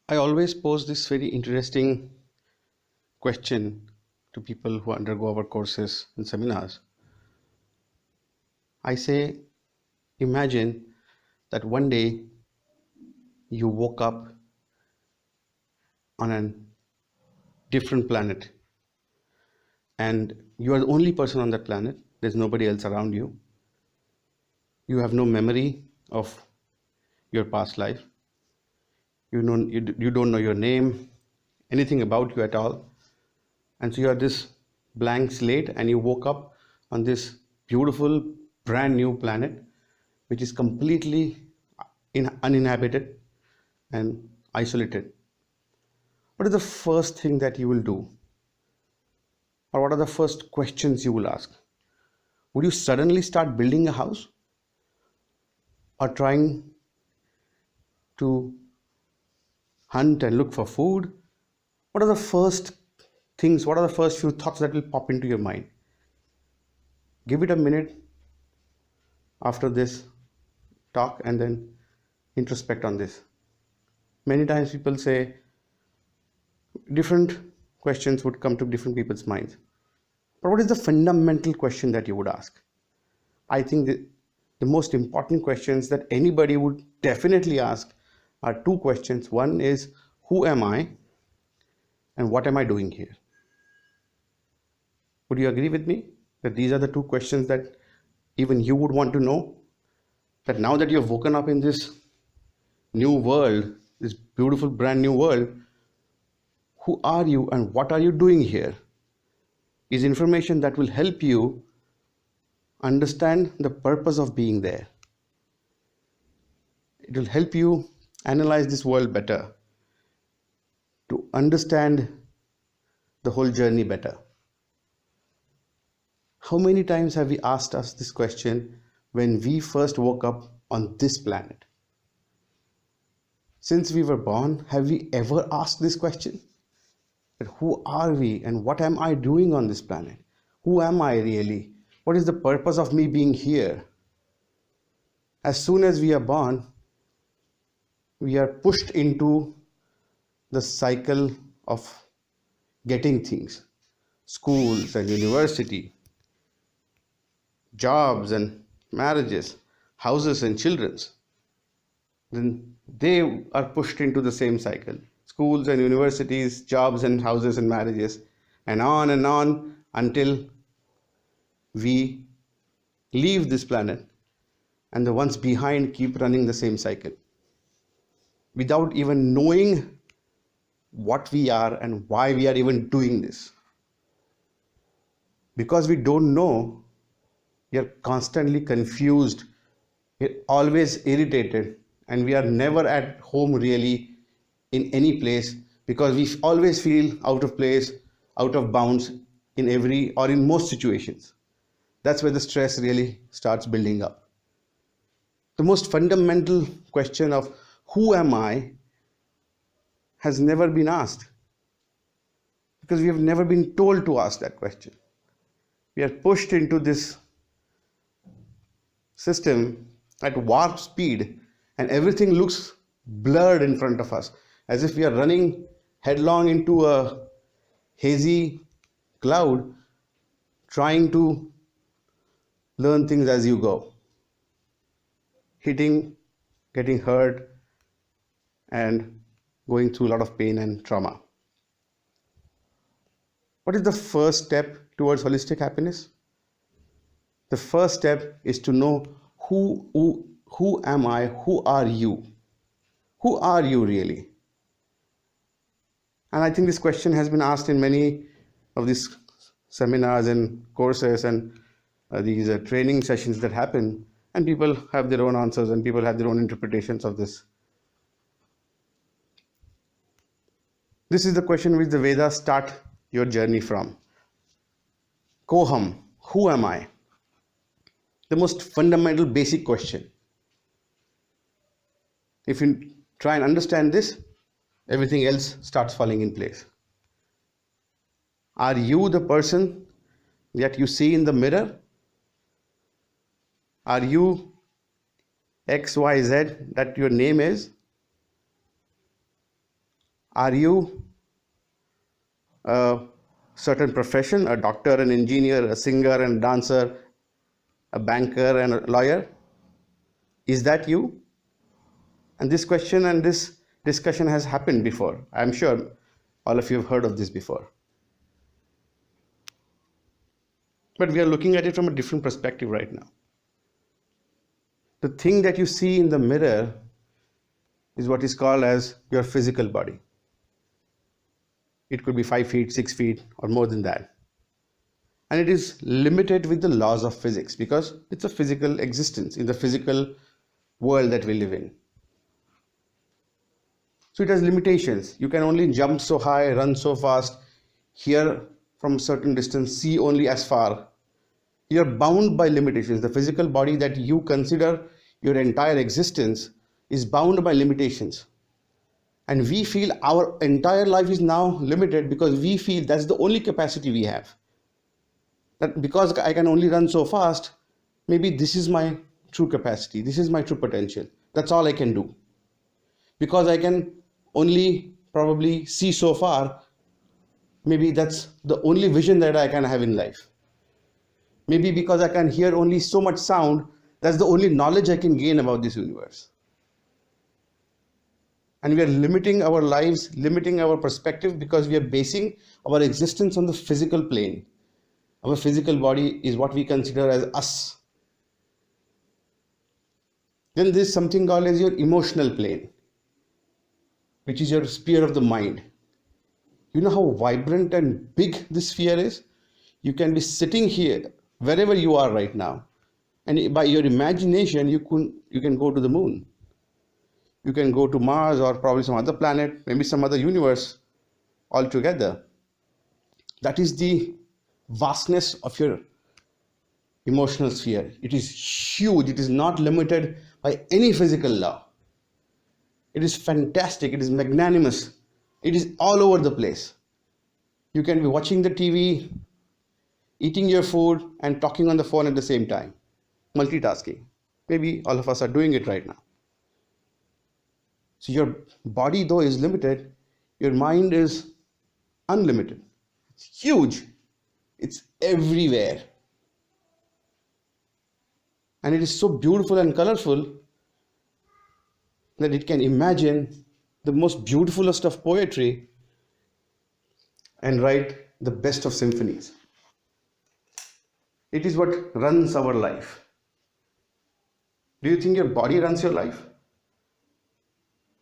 I always pose this very interesting question to people who undergo our courses and seminars. I say, imagine that one day you woke up on a different planet and you are the only person on that planet. There's nobody else around you. You have no memory of your past life. You don't know your name, anything about you at all. And so you are this blank slate and you woke up on this beautiful brand new planet which is completely uninhabited and isolated. What is the first thing that you will do? Or what are the first questions you will ask? Would you suddenly start building a house or trying to hunt and look for food? What are the first things, what are the first few thoughts that will pop into your mind? Give it a minute after this talk and then introspect on this. Many times people say different questions would come to different people's minds. But what is the fundamental question that you would ask? I think the most important questions that anybody would definitely ask are two questions. One is, who am I? And what am I doing here? Would you agree with me that these are the two questions that even you would want to know? That now that you've woken up in this new world, this beautiful brand new world, who are you and what are you doing here? Is information that will help you understand the purpose of being there. It will help you analyze this world better, to understand the whole journey better. How many times have we asked us this question when we first woke up on this planet? Since we were born, have we ever asked this question? That who are we and what am I doing on this planet? Who am I really? What is the purpose of me being here? As soon as we are born, we are pushed into the cycle of getting things. Schools and university, jobs and marriages, houses and children's. Then they are pushed into the same cycle. Schools and universities, jobs and houses and marriages, and on until we leave this planet and the ones behind keep running the same cycle without even knowing what we are and why we are even doing this. Because we don't know, we are constantly confused, we're always irritated, and we are never at home really in any place because we always feel out of place, out of bounds in every or in most situations. That's where the stress really starts building up. The most fundamental question of who am I has never been asked because we have never been told to ask that question. We are pushed into this system at warp speed and everything looks blurred in front of us as if we are running headlong into a hazy cloud trying to learn things as you go, hitting, getting hurt, and going through a lot of pain and trauma. What is the first step towards holistic happiness? The first step is to know who am I, who are you? Who are you really? And I think this question has been asked in many of these seminars and courses and these training sessions that happen, and people have their own answers and people have their own interpretations of this. This is the question which the Vedas start your journey from. Koham, who am I? The most fundamental basic question. If you try and understand this, everything else starts falling in place. Are you the person that you see in the mirror? Are you XYZ that your name is? Are you a certain profession, a doctor, an engineer, a singer and dancer, a banker and a lawyer? Is that you? And this question and this discussion has happened before. I'm sure all of you have heard of this before. But we are looking at it from a different perspective right now. The thing that you see in the mirror is what is called as your physical body. It could be 5 feet, 6 feet, or more than that. And it is limited with the laws of physics because it's a physical existence in the physical world that we live in. So it has limitations. You can only jump so high, run so fast, hear from a certain distance, see only as far. You're bound by limitations. The physical body that you consider your entire existence is bound by limitations. And we feel our entire life is now limited because we feel that's the only capacity we have. That because I can only run so fast, maybe this is my true capacity, this is my true potential. That's all I can do. Because I can only probably see so far, maybe that's the only vision that I can have in life. Maybe because I can hear only so much sound, that's the only knowledge I can gain about this universe. And we are limiting our lives, limiting our perspective because we are basing our existence on the physical plane. Our physical body is what we consider as us. Then there is something called as your emotional plane, which is your sphere of the mind. You know how vibrant and big this sphere is? You can be sitting here, wherever you are right now, and by your imagination, you can go to the moon. You can go to Mars or probably some other planet, maybe some other universe altogether. That is the vastness of your emotional sphere. It is huge. It is not limited by any physical law. It is fantastic. It is magnanimous. It is all over the place. You can be watching the TV, eating your food, and talking on the phone at the same time. Multitasking. Maybe all of us are doing it right now. So your body, though, is limited, your mind is unlimited. It's huge. It's everywhere. And it is so beautiful and colorful that it can imagine the most beautifulest of poetry and write the best of symphonies. It is what runs our life. Do you think your body runs your life?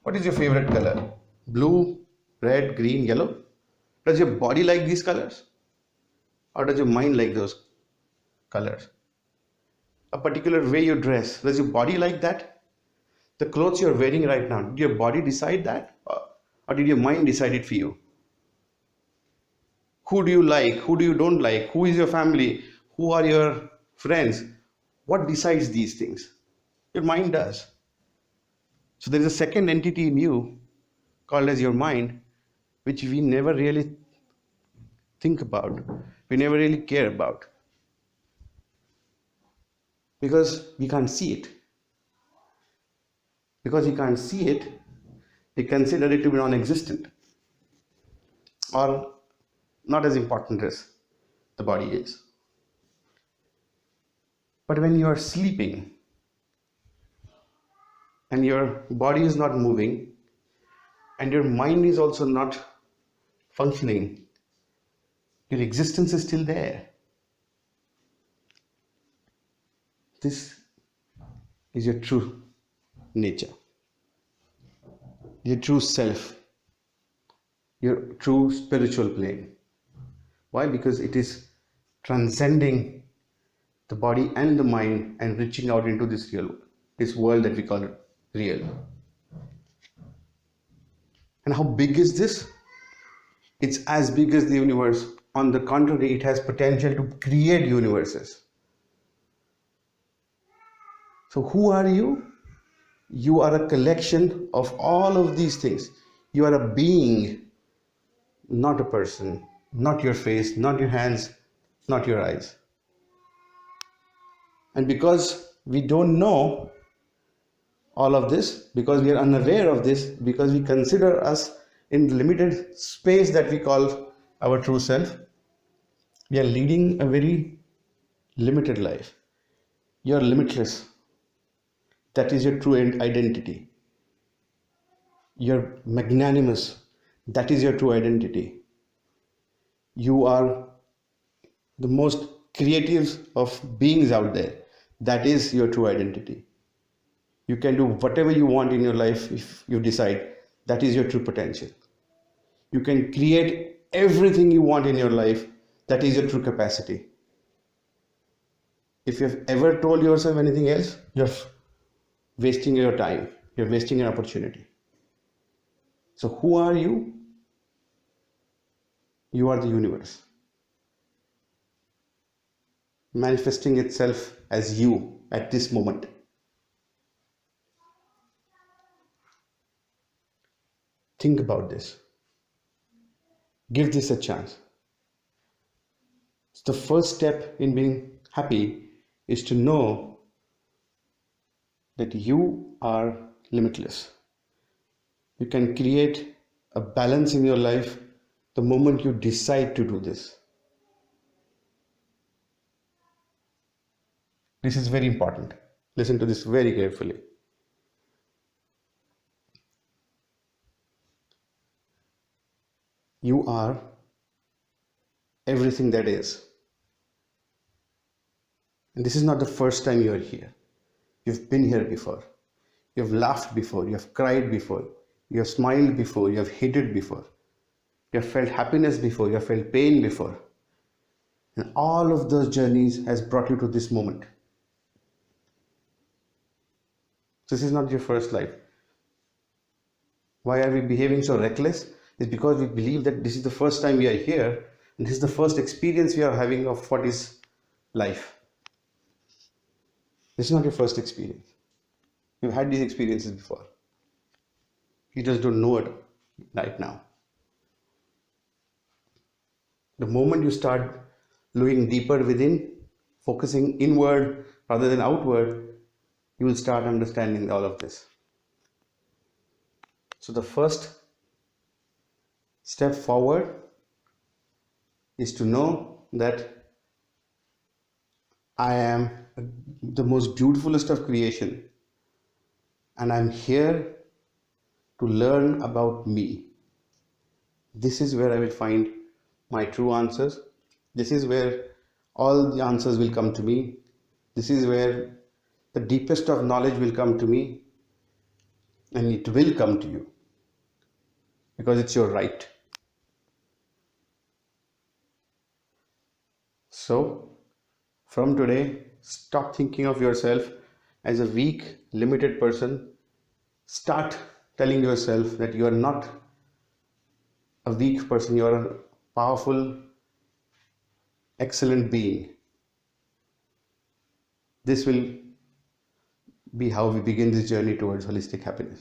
What is your favorite color? Blue, red, green, yellow? Does your body like these colors? Or does your mind like those colors? A particular way you dress, does your body like that? The clothes you're wearing right now, did your body decide that? Or did your mind decide it for you? Who do you like? Who do you don't like? Who is your family? Who are your friends? What decides these things? Your mind does. So there is a second entity in you called as your mind, which we never really think about. We never really care about. Because we can't see it. Because we can't see it, we consider it to be non-existent. Or not as important as the body is. But when you are sleeping, and your body is not moving, and your mind is also not functioning, your existence is still there. This is your true nature, your true self, your true spiritual plane. Why? Because it is transcending the body and the mind and reaching out into this world that we call it real. And how big is this? It's as big as the universe. On the contrary, it has potential to create universes. So who are you? You are a collection of all of these things. You are a being, not a person, not your face, not your hands, not your eyes. And because we don't know all of this, because we are unaware of this, because we consider us in the limited space that we call our true self, we are leading a very limited life. You are limitless. That is your true identity. You're magnanimous. That is your true identity. You are the most creative of beings out there. That is your true identity. You can do whatever you want in your life if you decide. That is your true potential. You can create everything you want in your life. That is your true capacity. If you've ever told yourself anything else, you're wasting your time. You're wasting an opportunity. So who are you? You are the universe, manifesting itself as you at this moment. Think about this. Give this a chance. The first step in being happy is to know that you are limitless. You can create a balance in your life the moment you decide to do this. This is very important. Listen to this very carefully. You are everything that is. And this is not the first time you are here. You've been here before. You've laughed before. You have cried before. You have smiled before. You have hated before. You have felt happiness before. You have felt pain before. And all of those journeys has brought you to this moment. This is not your first life. Why are we behaving so reckless? It's because we believe that this is the first time we are here and this is the first experience we are having of what is life. This is not your first experience. You've had these experiences before. You just don't know it right now. The moment you start looking deeper within, focusing inward rather than outward, you will start understanding all of this. So the first step forward is to know that I am the most beautifulest of creation and I'm here to learn about me. This is where I will find my true answers. This is where all the answers will come to me. This is where the deepest of knowledge will come to me, and it will come to you because it's your right. So from today, stop thinking of yourself as a weak, limited person. Start telling yourself that you are not a weak person, you are a powerful, excellent being. This will be how we begin this journey towards holistic happiness.